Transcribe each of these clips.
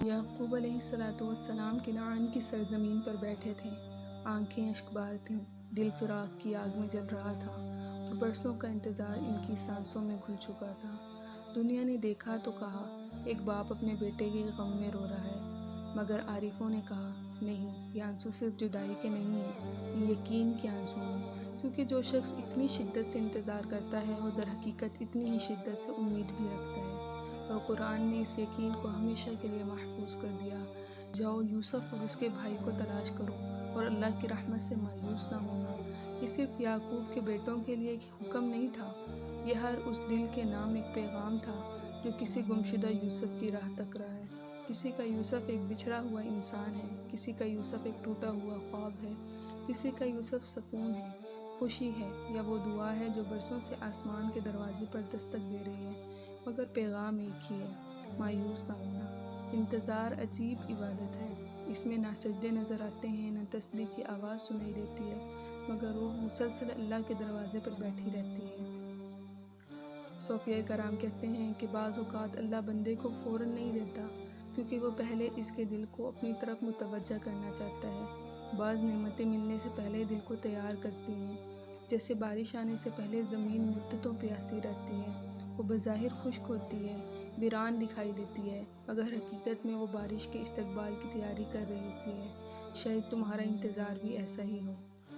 یعقوب علیہ السلام کنعان کی سرزمین پر بیٹھے تھے۔ آنکھیں اشکبار تھیں، دل فراق کی آگ میں جل رہا تھا اور برسوں کا انتظار ان کی سانسوں میں گھل چکا تھا۔ دنیا نے دیکھا تو کہا ایک باپ اپنے بیٹے کے غم میں رو رہا ہے، مگر عارفوں نے کہا نہیں، یہ آنسو صرف جدائی کے نہیں ہیں، یہ یقین کے آنسو ہیں، کیونکہ جو شخص اتنی شدت سے انتظار کرتا ہے وہ در حقیقت اتنی ہی شدت سے امید بھی رکھتا ہے۔ اور قرآن نے اس یقین کو ہمیشہ کے لیے محفوظ کر دیا۔ جاؤ یوسف اور اس کے بھائی کو تلاش کرو اور اللہ کی رحمت سے مایوس نہ ہونا۔ یہ صرف یعقوب کے بیٹوں کے لیے ایک حکم نہیں تھا، یہ ہر اس دل کے نام ایک پیغام تھا جو کسی گمشدہ یوسف کی راہ تک رہا ہے۔ کسی کا یوسف ایک بچھڑا ہوا انسان ہے، کسی کا یوسف ایک ٹوٹا ہوا خواب ہے، کسی کا یوسف سکون ہے، خوشی ہے، یا وہ دعا ہے جو برسوں سے آسمان کے دروازے پر دستک دے رہی ہے، مگر پیغام ایک ہی ہے، مایوس نہ ہونا۔ انتظار عجیب عبادت ہے، اس میں نہ سجدے نظر آتے ہیں، نہ تسبیح کی آواز سنائی دیتی ہے، مگر روح مسلسل اللہ کے دروازے پر بیٹھی رہتی ہے۔ صوفیہ کرام کہتے ہیں کہ بعض اوقات اللہ بندے کو فوراً نہیں دیتا، کیونکہ وہ پہلے اس کے دل کو اپنی طرف متوجہ کرنا چاہتا ہے۔ بعض نعمتیں ملنے سے پہلے دل کو تیار کرتی ہیں، جیسے بارش آنے سے پہلے زمین مدتوں پیاسی رہتی ہے، وہ بظاہر خشک ہوتی ہے، ویران دکھائی دیتی ہے، مگر حقیقت میں وہ بارش کے استقبال کی تیاری کر رہی ہوتی ہے۔ شاید تمہارا انتظار بھی ایسا ہی ہو،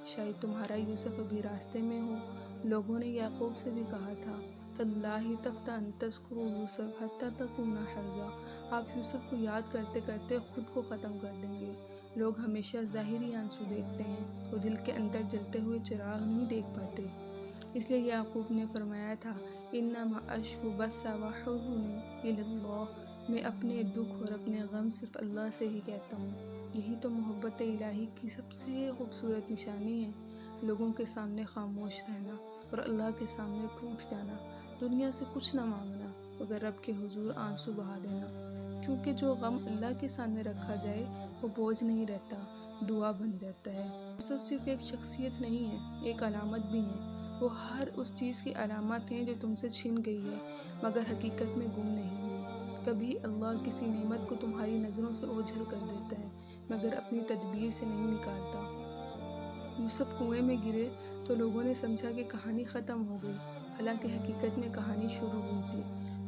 شاید تمہارا یوسف ابھی راستے میں ہو۔ لوگوں نے یعقوب سے بھی کہا تھا تاللہ تفتأ ان تذکروا یوسف حتی تکون حرضا، آپ یوسف کو یاد کرتے کرتے خود کو ختم کر دیں گے۔ لوگ ہمیشہ ظاہری آنسو دیکھتے ہیں، وہ دل کے اندر جلتے ہوئے چراغ نہیں دیکھ پاتے۔ اس لیے یعقوب نے فرمایا تھا انما اشکو بثی وحزنی الی اللہ، میں اپنے دکھ اور اپنے غم صرف اللہ سے ہی کہتا ہوں۔ یہی تو محبت الہی کی سب سے خوبصورت نشانی ہے، لوگوں کے سامنے خاموش رہنا اور اللہ کے سامنے ٹوٹ جانا، دنیا سے کچھ نہ مانگنا مگر رب کے حضور آنسو بہا دینا، کیونکہ جو غم اللہ کے سامنے رکھا جائے وہ بوجھ نہیں رہتا، دعا بن جاتا ہے۔ یوسف صرف ایک شخصیت نہیں ہے، ایک علامت بھی ہے، وہ ہر اس چیز کی علامت ہیں جو تم سے چھن گئی ہے مگر حقیقت میں گم نہیں ہوئی۔ کبھی اللہ کسی نعمت کو تمہاری نظروں سے اوجھل کر دیتا ہے مگر اپنی تدبیر سے نہیں نکالتا۔ یوسف کنویں میں گرے تو لوگوں نے سمجھا کہ کہانی ختم ہو گئی، حالانکہ حقیقت میں کہانی شروع ہوئی تھی۔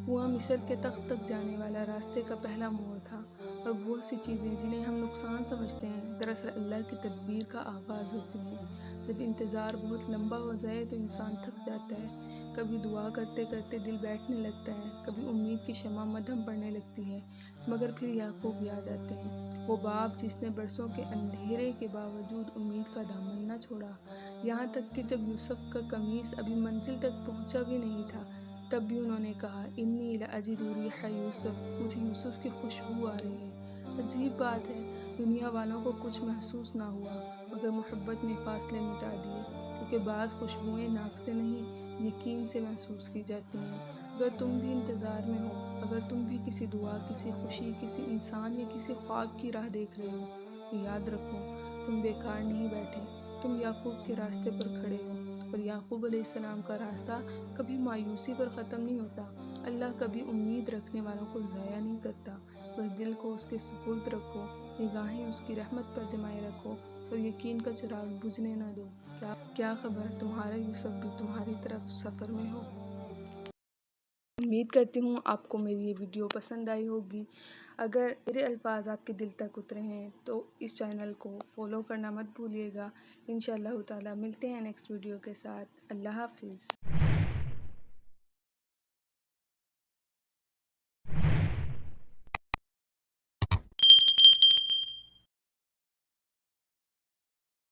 کنواں مصر کے تخت تک جانے والا راستے کا پہلا موڑ تھا، اور بہت سی چیزیں جنہیں ہم نقصان سمجھتے ہیں دراصل اللہ کی تدبیر کا آغاز ہوتی ہیں۔ جب انتظار بہت لمبا ہو جائے تو انسان تھک جاتا ہے، کبھی دعا کرتے کرتے دل بیٹھنے لگتا ہے، کبھی امید کی شمع مدھم پڑنے لگتی ہے، مگر پھر یعقوب یاد آتے ہیں، وہ باپ جس نے برسوں کے اندھیرے کے باوجود امید کا دامن نہ چھوڑا۔ یہاں تک کہ جب یوسف کا قمیص ابھی منزل تک پہنچا بھی نہیں تھا تب بھی انہوں نے کہا انی لاجد ریح یوسف، مجھے یوسف کی خوشبو آ رہی ہے۔ عجیب بات ہے، دنیا والوں کو کچھ محسوس نہ ہوا مگر محبت نے فاصلے مٹا دیے، کیونکہ بعض خوشبوئیں ناک سے نہیں یقین سے محسوس کی جاتی ہیں۔ اگر تم بھی انتظار میں ہو، اگر تم بھی کسی دعا، کسی خوشی، کسی انسان یا کسی خواب کی راہ دیکھ رہے ہو، تو یاد رکھو تم بیکار نہیں بیٹھے، تم یعقوب کے راستے پر کھڑے ہو، اور یعقوب علیہ السلام کا راستہ کبھی مایوسی پر ختم نہیں ہوتا۔ اللہ کبھی امید رکھنے والوں کو ضائع نہیں کرتا، بس دل کو اس کے سپرد رکھو، نگاہیں اس کی رحمت پر جمائے رکھو اور یقین کا چراغ بجھنے نہ دو۔ کیا خبر تمہارا یوسف بھی تمہاری طرف سفر میں ہو۔ امید کرتی ہوں آپ کو میری یہ ویڈیو پسند آئی ہوگی۔ اگر میرے الفاظ آپ کے دل تک اترے ہیں تو اس چینل کو فالو کرنا مت بھولیے گا۔ انشاءاللہ تعالی ملتے ہیں نیکسٹ ویڈیو کے ساتھ۔ اللہ حافظ۔